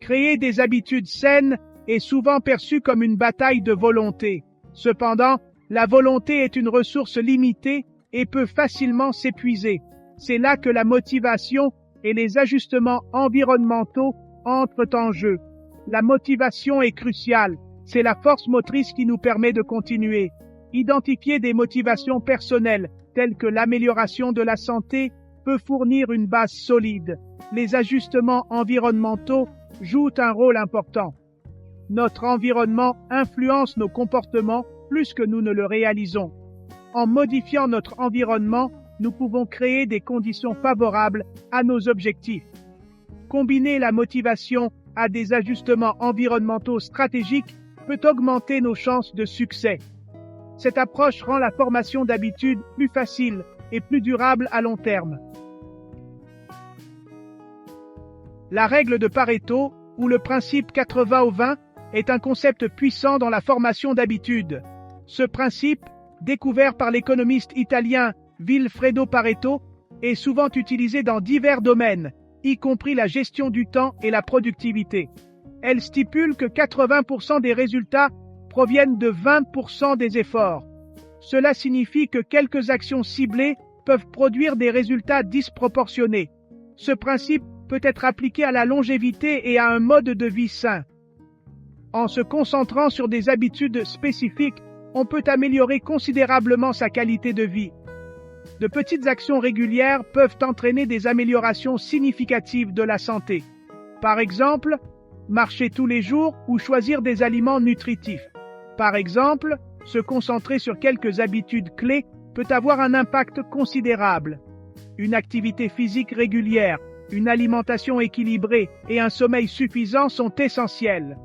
Créer des habitudes saines est souvent perçu comme une bataille de volonté. Cependant, la volonté est une ressource limitée et peut facilement s'épuiser. C'est là que la motivation et les ajustements environnementaux entrent en jeu. La motivation est cruciale. C'est la force motrice qui nous permet de continuer. Identifier des motivations personnelles, telles que l'amélioration de la santé, peut fournir une base solide. Les ajustements environnementaux jouent un rôle important. Notre environnement influence nos comportements plus que nous ne le réalisons. En modifiant notre environnement, nous pouvons créer des conditions favorables à nos objectifs. Combiner la motivation à des ajustements environnementaux stratégiques peut augmenter nos chances de succès. Cette approche rend la formation d'habitudes plus facile et plus durable à long terme. La règle de Pareto, ou le principe 80-20, est un concept puissant dans la formation d'habitudes. Ce principe, découvert par l'économiste italien Vilfredo Pareto, est souvent utilisé dans divers domaines, y compris la gestion du temps et la productivité. Elle stipule que 80% des résultats proviennent de 20% des efforts. Cela signifie que quelques actions ciblées peuvent produire des résultats disproportionnés. Ce principe peut être appliqué à la longévité et à un mode de vie sain. En se concentrant sur des habitudes spécifiques, on peut améliorer considérablement sa qualité de vie. De petites actions régulières peuvent entraîner des améliorations significatives de la santé. Par exemple, marcher tous les jours ou choisir des aliments nutritifs. Par exemple, se concentrer sur quelques habitudes clés peut avoir un impact considérable. Une activité physique régulière, une alimentation équilibrée et un sommeil suffisant sont essentiels.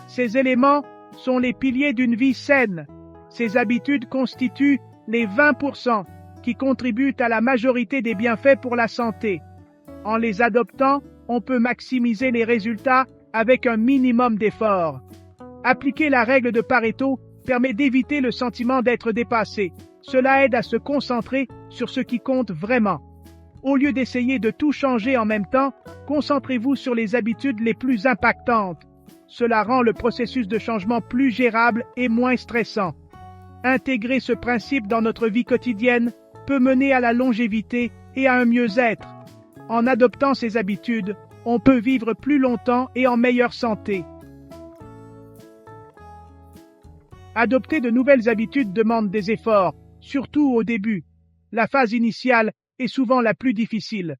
Ces éléments sont les piliers d'une vie saine. Ces habitudes constituent les 20% qui contribuent à la majorité des bienfaits pour la santé. En les adoptant, on peut maximiser les résultats avec un minimum d'efforts. Appliquer la règle de Pareto permet d'éviter le sentiment d'être dépassé. Cela aide à se concentrer sur ce qui compte vraiment. Au lieu d'essayer de tout changer en même temps, concentrez-vous sur les habitudes les plus impactantes. Cela rend le processus de changement plus gérable et moins stressant. Intégrer ce principe dans notre vie quotidienne peut mener à la longévité et à un mieux-être. En adoptant ces habitudes, on peut vivre plus longtemps et en meilleure santé. Adopter de nouvelles habitudes demande des efforts, surtout au début. La phase initiale est souvent la plus difficile.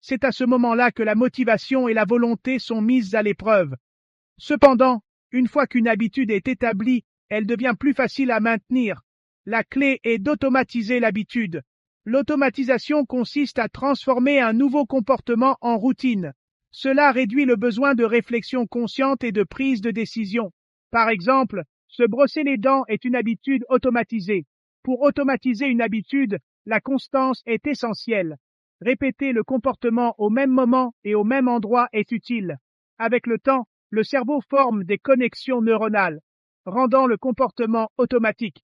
C'est à ce moment-là que la motivation et la volonté sont mises à l'épreuve. Cependant, une fois qu'une habitude est établie, elle devient plus facile à maintenir. La clé est d'automatiser l'habitude. L'automatisation consiste à transformer un nouveau comportement en routine. Cela réduit le besoin de réflexion consciente et de prise de décision. Par exemple, se brosser les dents est une habitude automatisée. Pour automatiser une habitude, la constance est essentielle. Répéter le comportement au même moment et au même endroit est utile. Avec le temps, le cerveau forme des connexions neuronales, rendant le comportement automatique.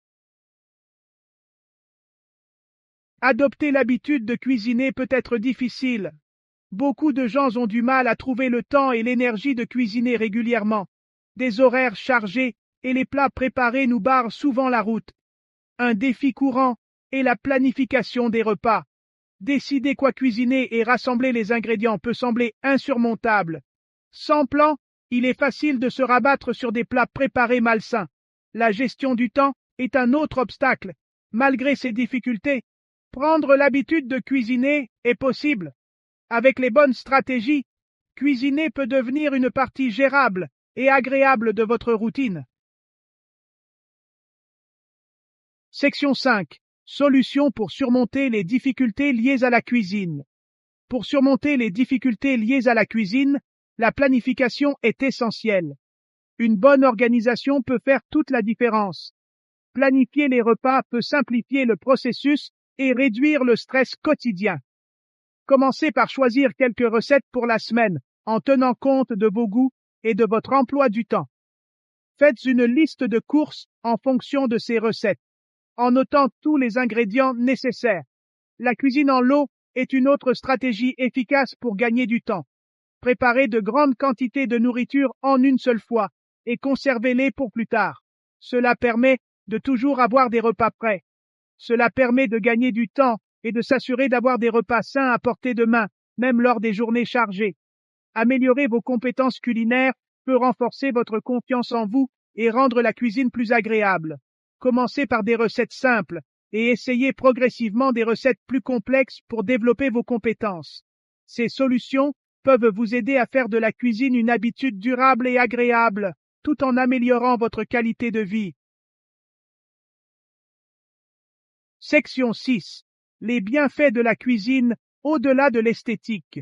Adopter l'habitude de cuisiner peut être difficile. Beaucoup de gens ont du mal à trouver le temps et l'énergie de cuisiner régulièrement. Des horaires chargés et les plats préparés nous barrent souvent la route. Un défi courant est la planification des repas. Décider quoi cuisiner et rassembler les ingrédients peut sembler insurmontable. Sans plan, il est facile de se rabattre sur des plats préparés malsains. La gestion du temps est un autre obstacle. Malgré ces difficultés, prendre l'habitude de cuisiner est possible. Avec les bonnes stratégies, cuisiner peut devenir une partie gérable et agréable de votre routine. Section 5. Solutions pour surmonter les difficultés liées à la cuisine. Pour surmonter les difficultés liées à la cuisine, la planification est essentielle. Une bonne organisation peut faire toute la différence. Planifier les repas peut simplifier le processus et réduire le stress quotidien. Commencez par choisir quelques recettes pour la semaine, en tenant compte de vos goûts et de votre emploi du temps. Faites une liste de courses en fonction de ces recettes, en notant tous les ingrédients nécessaires. La cuisine en lot est une autre stratégie efficace pour gagner du temps. Préparez de grandes quantités de nourriture en une seule fois et conservez-les pour plus tard. Cela permet de toujours avoir des repas prêts. Cela permet de gagner du temps et de s'assurer d'avoir des repas sains à portée de main, même lors des journées chargées. Améliorer vos compétences culinaires peut renforcer votre confiance en vous et rendre la cuisine plus agréable. Commencez par des recettes simples et essayez progressivement des recettes plus complexes pour développer vos compétences. Ces solutions peuvent vous aider à faire de la cuisine une habitude durable et agréable, tout en améliorant votre qualité de vie. Section 6. Les bienfaits de la cuisine au-delà de l'esthétique.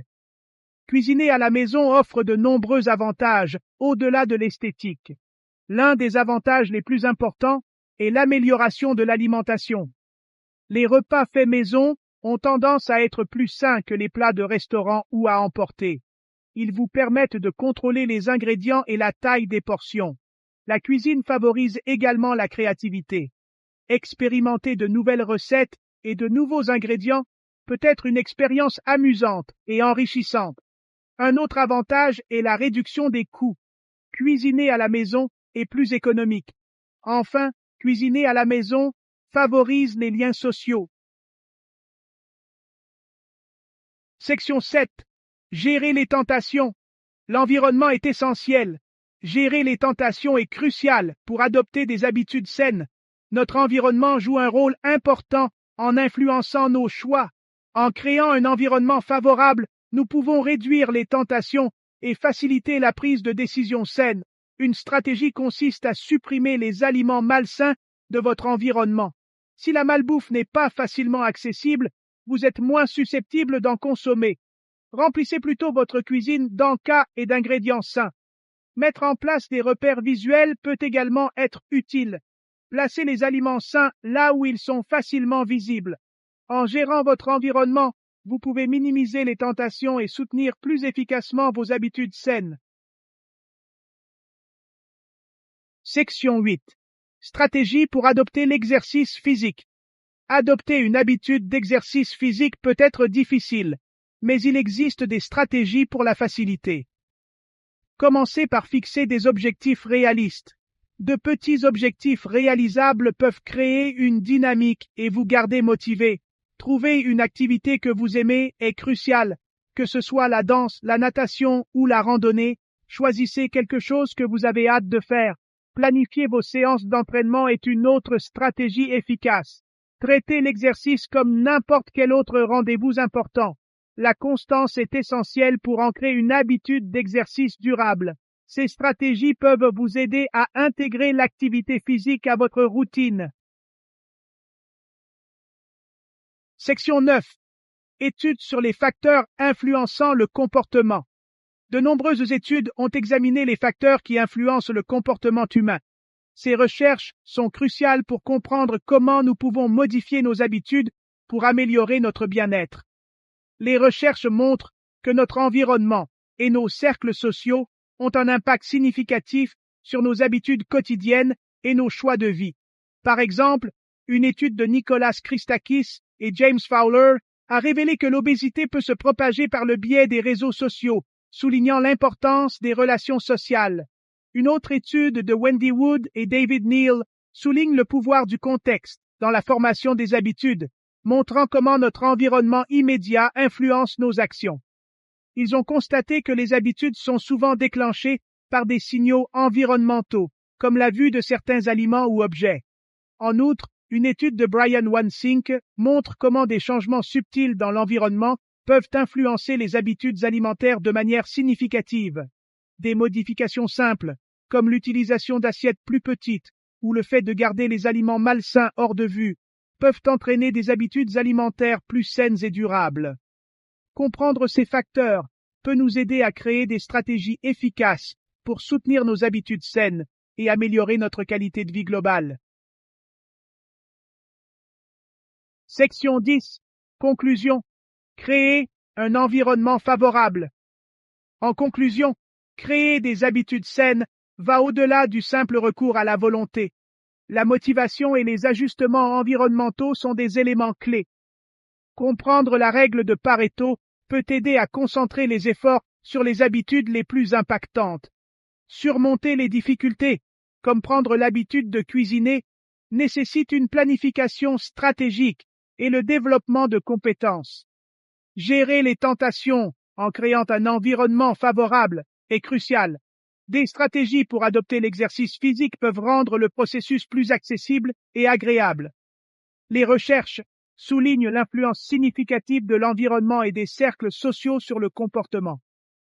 Cuisiner à la maison offre de nombreux avantages au-delà de l'esthétique. L'un des avantages les plus importants est l'amélioration de l'alimentation. Les repas faits maison ont tendance à être plus sains que les plats de restaurant ou à emporter. Ils vous permettent de contrôler les ingrédients et la taille des portions. La cuisine favorise également la créativité. Expérimenter de nouvelles recettes et de nouveaux ingrédients peut être une expérience amusante et enrichissante. Un autre avantage est la réduction des coûts. Cuisiner à la maison est plus économique. Enfin, cuisiner à la maison favorise les liens sociaux. Section 7. Gérer les tentations. L'environnement est essentiel. Gérer les tentations est crucial pour adopter des habitudes saines. Notre environnement joue un rôle important en influençant nos choix. En créant un environnement favorable, nous pouvons réduire les tentations et faciliter la prise de décisions saines. Une stratégie consiste à supprimer les aliments malsains de votre environnement. Si la malbouffe n'est pas facilement accessible, vous êtes moins susceptible d'en consommer. Remplissez plutôt votre cuisine d'encas et d'ingrédients sains. Mettre en place des repères visuels peut également être utile. Placez les aliments sains là où ils sont facilement visibles. En gérant votre environnement, vous pouvez minimiser les tentations et soutenir plus efficacement vos habitudes saines. Section 8. Stratégie pour adopter l'exercice physique. Adopter une habitude d'exercice physique peut être difficile, mais il existe des stratégies pour la faciliter. Commencez par fixer des objectifs réalistes. De petits objectifs réalisables peuvent créer une dynamique et vous garder motivé. Trouver une activité que vous aimez est crucial. Que ce soit la danse, la natation ou la randonnée, choisissez quelque chose que vous avez hâte de faire. Planifier vos séances d'entraînement est une autre stratégie efficace. Traitez l'exercice comme n'importe quel autre rendez-vous important. La constance est essentielle pour ancrer une habitude d'exercice durable. Ces stratégies peuvent vous aider à intégrer l'activité physique à votre routine. Section 9. Études sur les facteurs influençant le comportement. De nombreuses études ont examiné les facteurs qui influencent le comportement humain. Ces recherches sont cruciales pour comprendre comment nous pouvons modifier nos habitudes pour améliorer notre bien-être. Les recherches montrent que notre environnement et nos cercles sociaux ont un impact significatif sur nos habitudes quotidiennes et nos choix de vie. Par exemple, une étude de Nicholas Christakis et James Fowler a révélé que l'obésité peut se propager par le biais des réseaux sociaux, soulignant l'importance des relations sociales. Une autre étude de Wendy Wood et David Neal souligne le pouvoir du contexte dans la formation des habitudes, montrant comment notre environnement immédiat influence nos actions. Ils ont constaté que les habitudes sont souvent déclenchées par des signaux environnementaux, comme la vue de certains aliments ou objets. En outre, une étude de Brian Wansink montre comment des changements subtils dans l'environnement peuvent influencer les habitudes alimentaires de manière significative. Des modifications simples, comme l'utilisation d'assiettes plus petites ou le fait de garder les aliments malsains hors de vue, peuvent entraîner des habitudes alimentaires plus saines et durables. Comprendre ces facteurs peut nous aider à créer des stratégies efficaces pour soutenir nos habitudes saines et améliorer notre qualité de vie globale. Section 10. Conclusion. Créer un environnement favorable. En conclusion, créer des habitudes saines va au-delà du simple recours à la volonté. La motivation et les ajustements environnementaux sont des éléments clés. Comprendre la règle de Pareto peut aider à concentrer les efforts sur les habitudes les plus impactantes. Surmonter les difficultés, comme prendre l'habitude de cuisiner, nécessite une planification stratégique et le développement de compétences. Gérer les tentations en créant un environnement favorable est crucial. Des stratégies pour adopter l'exercice physique peuvent rendre le processus plus accessible et agréable. Les recherches soulignent l'influence significative de l'environnement et des cercles sociaux sur le comportement.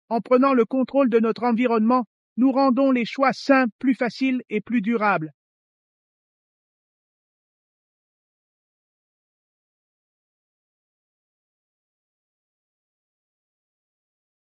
En prenant le contrôle de notre environnement, nous rendons les choix sains plus faciles et plus durables.